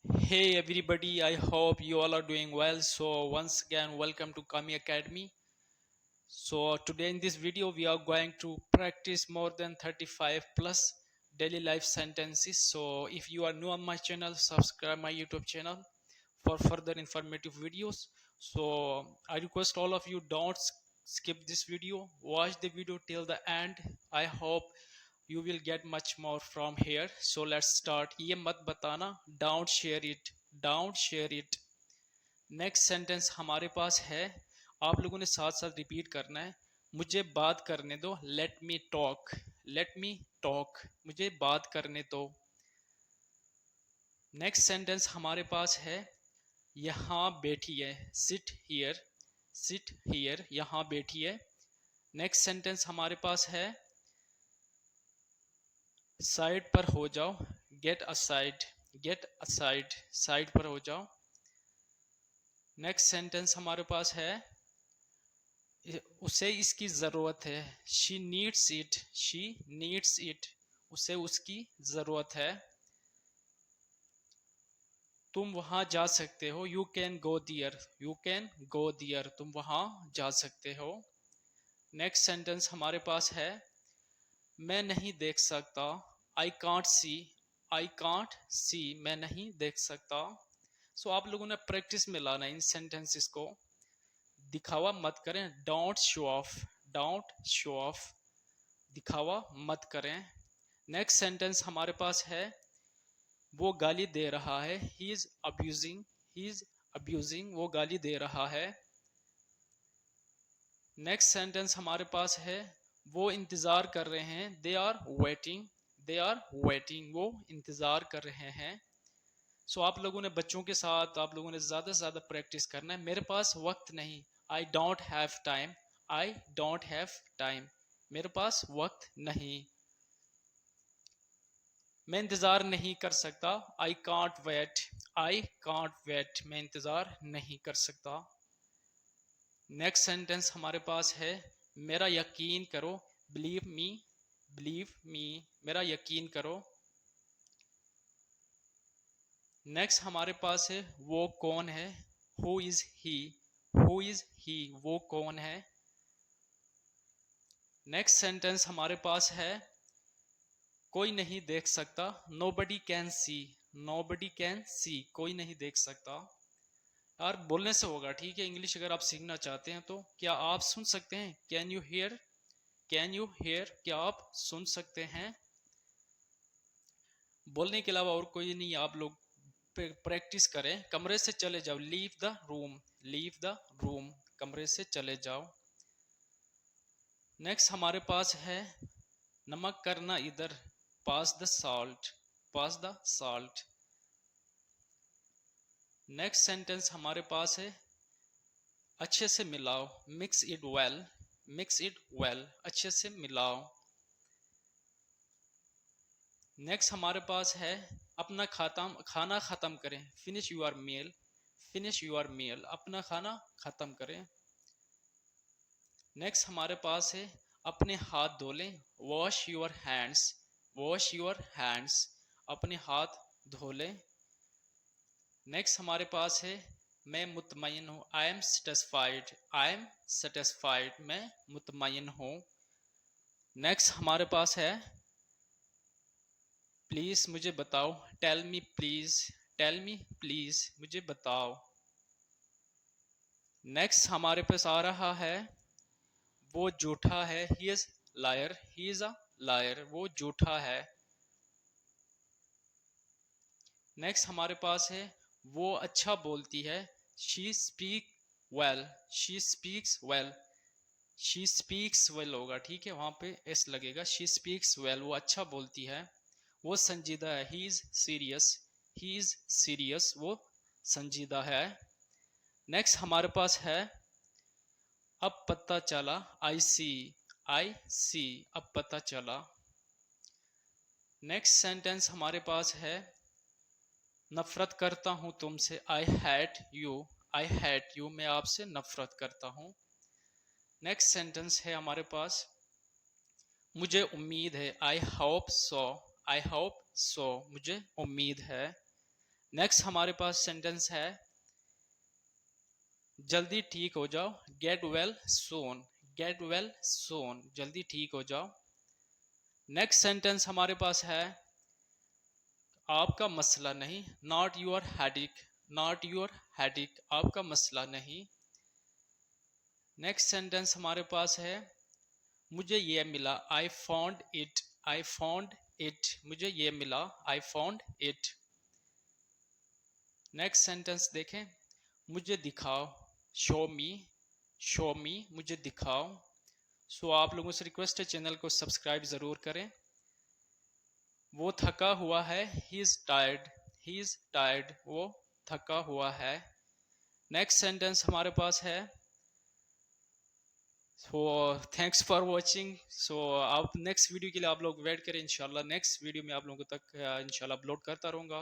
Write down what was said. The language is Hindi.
Hey everybody, I hope you all are doing well. So once again, welcome to Kami Academy. So today in this video, we are going to practice more than 35 plus daily life sentences. So if you are new on my channel, subscribe my YouTube channel for further informative videos. So I request all of you don't skip this video. Watch the video till the end. I hope you will get much more from here. So let's start. ये मत बताना, don't share it, don't share it. Next sentence हमारे पास है, आप लोगों ने साथ साथ रिपीट करना है। मुझे बात करने दो, let me talk, let me talk, मुझे बात करने दो। नेक्स्ट सेंटेंस हमारे पास है, यहाँ बैठिए, सिट हियर, सिट हियर, यहाँ बैठिए। नेक्स्ट सेंटेंस हमारे पास है, साइड पर हो जाओ, get aside, get aside, side पर हो जाओ। नेक्स्ट सेंटेंस हमारे पास है, उसे इसकी जरूरत है, she needs it, she needs it, उसे उसकी जरूरत है। तुम वहां जा सकते हो, you can go there, you can go there, तुम वहां जा सकते हो। नेक्स्ट सेंटेंस हमारे पास है, मैं नहीं देख सकता, I can't see, I can't see, मैं नहीं देख सकता। सो आप लोगों ने प्रैक्टिस में लाना इन सेंटेंसेस को। दिखावा मत करें, don't show off, don't show off, दिखावा मत करें। नेक्स्ट सेंटेंस हमारे पास है, वो गाली दे रहा है, he is abusing, he is abusing, वो गाली दे रहा है। नेक्स्ट सेंटेंस हमारे पास है, वो इंतजार कर रहे हैं, they are waiting, they are waiting, वो इंतजार कर रहे हैं। सो आप लोगों ने बच्चों के साथ आप लोगों ने ज़्यादा से ज़्यादा प्रैक्टिस करना है। मेरे पास वक्त नहीं, I don't have time, I don't have time, मेरे पास वक्त नहीं। मैं इंतज़ार नहीं कर सकता, I can't wait, I can't wait, मैं इंतज़ार नहीं कर सकता। नेक्स्ट सेंटेंस हमारे पास है, मेरा यकीन करो, बिलीव मी, बिलीव मी, मेरा यकीन करो। नेक्स्ट हमारे पास है, वो कौन है, who is he, who is he, वो कौन है। नेक्स्ट सेंटेंस हमारे पास है, कोई नहीं देख सकता, nobody can see, nobody can see, कोई नहीं देख सकता। यार बोलने से होगा, ठीक है। इंग्लिश अगर आप सीखना चाहते हैं तो क्या आप सुन सकते हैं, can you hear, can you hear, क्या आप सुन सकते हैं। बोलने के अलावा और कोई नहीं, आप लोग प्रैक्टिस करें। कमरे से चले जाओ, leave the room, leave the room, कमरे से चले जाओ। नेक्स्ट हमारे पास है, नमक करना इधर, pass the salt, pass the salt. Next sentence हमारे पास है, अच्छे से मिलाओ, mix it well, mix it well, अच्छे से मिलाओ। नेक्स्ट हमारे पास है, अपना खाना खत्म करें, finish your meal, finish your meal, अपना खाना खत्म करें। नेक्स्ट हमारे पास है, अपने हाथ धो लें, wash your hands, wash your hands, अपने हाथ धो लें। नेक्स्ट हमारे पास है, मैं मुतमईन हूँ, I am satisfied, I am satisfied, मैं मुतमईन हूँ। नेक्स्ट हमारे पास है, प्लीज मुझे बताओ, tell me please, tell me please, मुझे बताओ। नेक्स्ट हमारे पास आ रहा है, वो झूठा है, he is liar, he is a liar, वो झूठा है। नेक्स्ट हमारे पास है, वो अच्छा बोलती है, she speak well, she speaks well, she speaks well होगा, ठीक है, वहां पे एस लगेगा, शी स्पीक्स वेल, वो अच्छा बोलती है। वो संजीदा है, he is serious, he is serious, वो संजीदा है। नेक्स्ट हमारे पास है, अब पता चला, आई सी, आई सी, अब पता चला। नेक्स्ट सेंटेंस हमारे पास है, नफरत करता हूं तुमसे, I hate you, I hate you, मैं आपसे नफरत करता हूं। नेक्स्ट सेंटेंस है हमारे पास, मुझे उम्मीद है, I hope so, I hope so, मुझे उम्मीद है। नेक्स्ट हमारे पास सेंटेंस है जल्दी ठीक हो जाओ, गेट वेल सोन। गेट वेल सोन, जल्दी ठीक हो जाओ। नेक्स्ट सेंटेंस हमारे पास है आपका मसला नहीं, not your headache. Not your headache, आपका मसला नहीं। नेक्स्ट सेंटेंस हमारे पास है मुझे ये मिला, I found it. I found it, मुझे ये मिला, I found it. Next sentence देखें, मुझे दिखाओ, शो मी। शो मी, मुझे दिखाओ। सो आप लोगों से रिक्वेस्ट है चैनल को सब्सक्राइब जरूर करें। वो थका हुआ है, he is tired. He is tired, वो थका हुआ है। नेक्स्ट सेंटेंस हमारे पास है सो थैंक्स फॉर वॉचिंग। सो आप नेक्स्ट वीडियो के लिए आप लोग वेट करें, इंशाल्लाह नेक्स्ट वीडियो में आप लोगों तक इंशाल्लाह अपलोड करता रहूँगा।